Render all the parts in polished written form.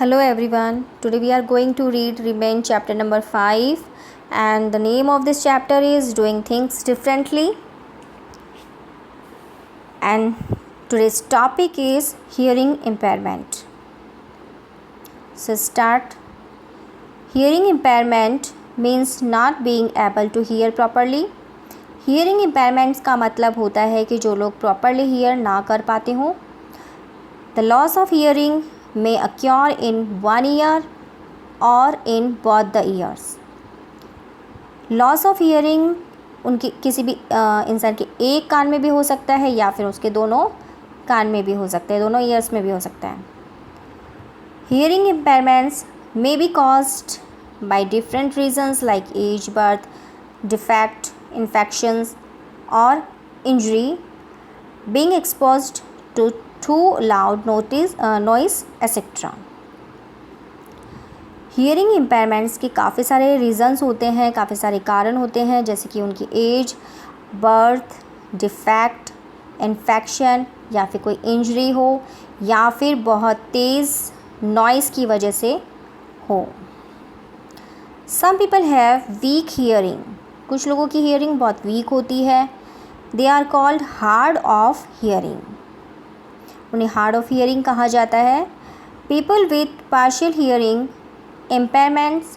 Hello everyone. Today we are going to remain chapter number 5 and the name of this chapter is Doing Things Differently. And today's topic is hearing impairment. So start. Hearing impairment means not being able to hear properly. Hearing impairments का मतलब होता है कि जो लोग properly hear ना कर पाते हों. The loss of hearing may occur in one ear or in both the ears. Loss of hearing उनकी किसी भी इंसान के एक कान में भी हो सकता है या फिर उसके दोनों कान में भी हो सकता है, दोनों ईयर्स में भी हो सकता है. Hearing impairments may be caused by different reasons like age, birth, defect, infections or injury, being exposed to too loud noise etc. Hearing impairments के काफ़ी सारे रीज़न्स होते हैं, काफ़ी सारे कारण होते हैं, जैसे कि उनकी एज, बर्थ, डिफेक्ट, इन्फेक्शन या फिर कोई इंजरी हो या फिर बहुत तेज़ नॉइज़ की वजह से हो. Some people have weak hearing. कुछ लोगों की हियरिंग बहुत वीक होती है. They are called hard of hearing. उन्हें हार्ड ऑफ हियरिंग कहा जाता है. People with partial hearing impairments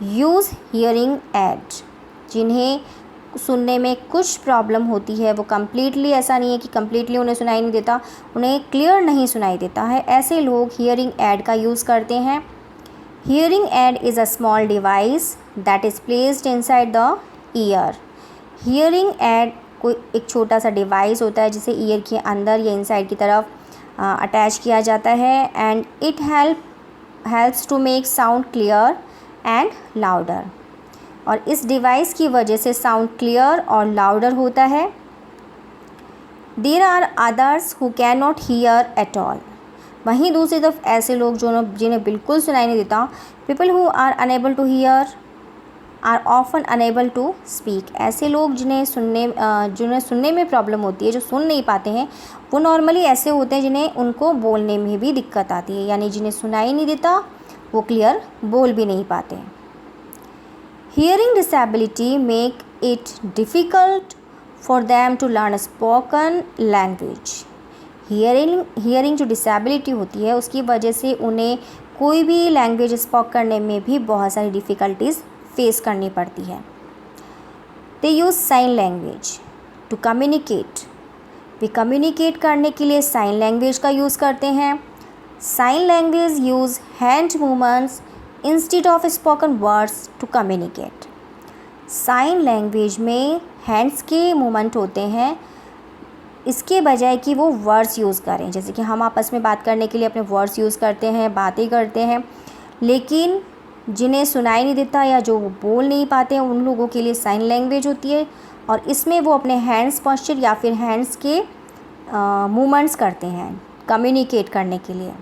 use hearing aid. जिन्हें सुनने में कुछ प्रॉब्लम होती है, वो कम्प्लीटली ऐसा नहीं है कि कम्प्लीटली उन्हें सुनाई नहीं देता, उन्हें क्लियर नहीं सुनाई देता है, ऐसे लोग हियरिंग एड का यूज़ करते हैं. Hearing aid is a small device that is placed inside the year. Hearing aid कोई एक छोटा सा डिवाइस होता है जिसे ईयर के अंदर या इनसाइड की तरफ अटैच किया जाता है and it helps to make sound clear and louder. और इस डिवाइस की वजह से साउंड क्लियर और लाउडर होता है. There are others who can not hear at all. वहीं दूसरी तरफ ऐसे लोग जिन्हें बिल्कुल सुनाई नहीं देता. People who are unable to hear are often unable to speak. ऐसे लोग जिन्हें सुनने में प्रॉब्लम होती है, जो सुन नहीं पाते हैं, वो नॉर्मली ऐसे होते हैं जिन्हें उनको बोलने में भी दिक्कत आती है, यानी जिन्हें सुनाई नहीं देता वो क्लियर बोल भी नहीं पाते. Hearing disability make it difficult for them to learn spoken language. Hearing जो डिसेबिलिटी होती है उसकी वजह से उन्हें कोई भी लैंग्वेज स्पोक करने में भी बहुत सारी डिफ़िकल्टीज़ फेस करनी पड़ती है. They use sign language to communicate. वे कम्युनिकेट करने के लिए साइन लैंग्वेज का यूज़ करते हैं. Sign language use hand movements instead of spoken words to communicate. Sign language में हैंड्स के मूवमेंट होते हैं इसके बजाय कि वो वर्ड्स यूज़ करें. जैसे कि हम आपस में बात करने के लिए अपने वर्ड्स यूज़ करते हैं, बातें करते हैं, लेकिन जिन्हें सुनाई नहीं देता या जो वो बोल नहीं पाते हैं उन लोगों के लिए साइन लैंग्वेज होती है और इसमें वो अपने हैंड्स पोस्चर या फिर हैंड्स के मूवमेंट्स करते हैं कम्युनिकेट करने के लिए.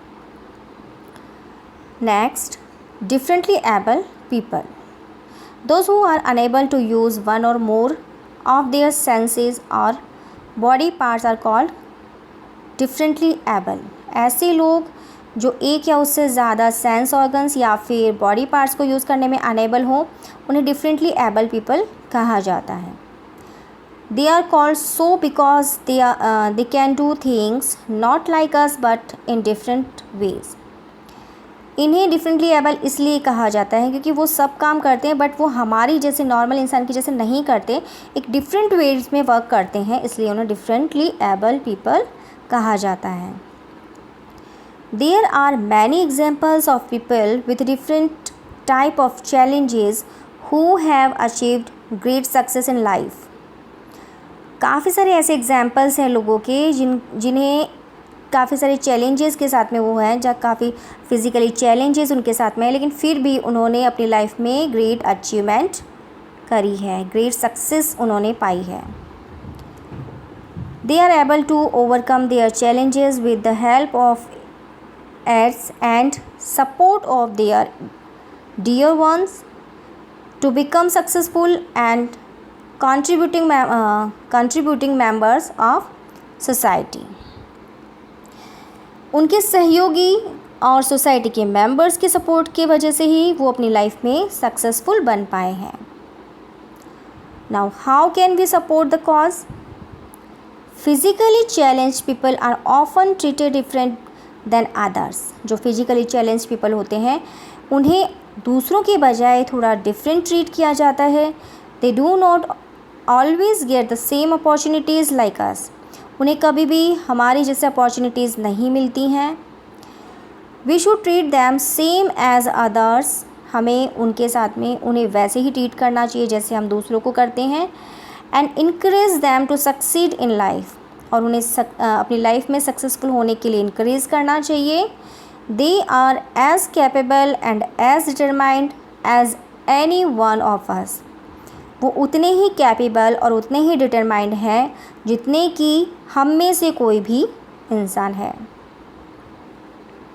Next, differently abled people. Those who are unable to use one or more of their senses or body parts are called differently abled. ऐसे लोग जो एक या उससे ज़्यादा सेंस ऑर्गन्स या फिर बॉडी पार्ट्स को यूज़ करने में अनेबल हों उन्हें डिफरेंटली एबल पीपल कहा जाता है. They are called so because they can do things not like us but in different ways. इन्हें डिफरेंटली एबल इसलिए कहा जाता है क्योंकि वो सब काम करते हैं बट वो हमारी जैसे नॉर्मल इंसान की जैसे नहीं करते, एक डिफरेंट वेज में वर्क करते हैं, इसलिए उन्हें डिफरेंटली एबल पीपल कहा जाता है. There are many examples of people with different type of challenges who have achieved great success in life. काफ़ी सारे ऐसे एग्जाम्पल्स हैं लोगों के जिन्हें काफ़ी सारे चैलेंजेस के साथ में वो हैं, जहाँ काफ़ी फिज़िकली चैलेंजेस उनके साथ में है, लेकिन फिर भी उन्होंने अपनी लाइफ में ग्रेट अचीवमेंट करी है, ग्रेट सक्सेस उन्होंने पाई है. They are able to overcome their challenges with the help of aids and support of their dear ones to become successful and contributing members of society. उनके सहयोगी और society के members के support की वजह से ही वो अपनी लाइफ में सक्सेसफुल बन पाए हैं। Now how can we support the cause? Physically challenge people are often treated different than others. जो फिजिकली चैलेंज पीपल होते हैं उन्हें दूसरों के बजाय थोड़ा डिफरेंट ट्रीट किया जाता है। They do not always get the same opportunities like us. उन्हें कभी भी हमारी जैसे अपॉर्चुनिटीज़ नहीं मिलती हैं। We should treat them same as others. हमें उनके साथ में उन्हें वैसे ही ट्रीट करना चाहिए जैसे हम दूसरों को करते हैं। And encourage them to succeed in life. और उन्हें अपनी लाइफ में सक्सेसफुल होने के लिए इनकरेज करना चाहिए। They are as capable and as determined as any one of us. वो उतने ही कैपेबल और उतने ही डिटरमाइंड हैं जितने कि हम में से कोई भी इंसान है।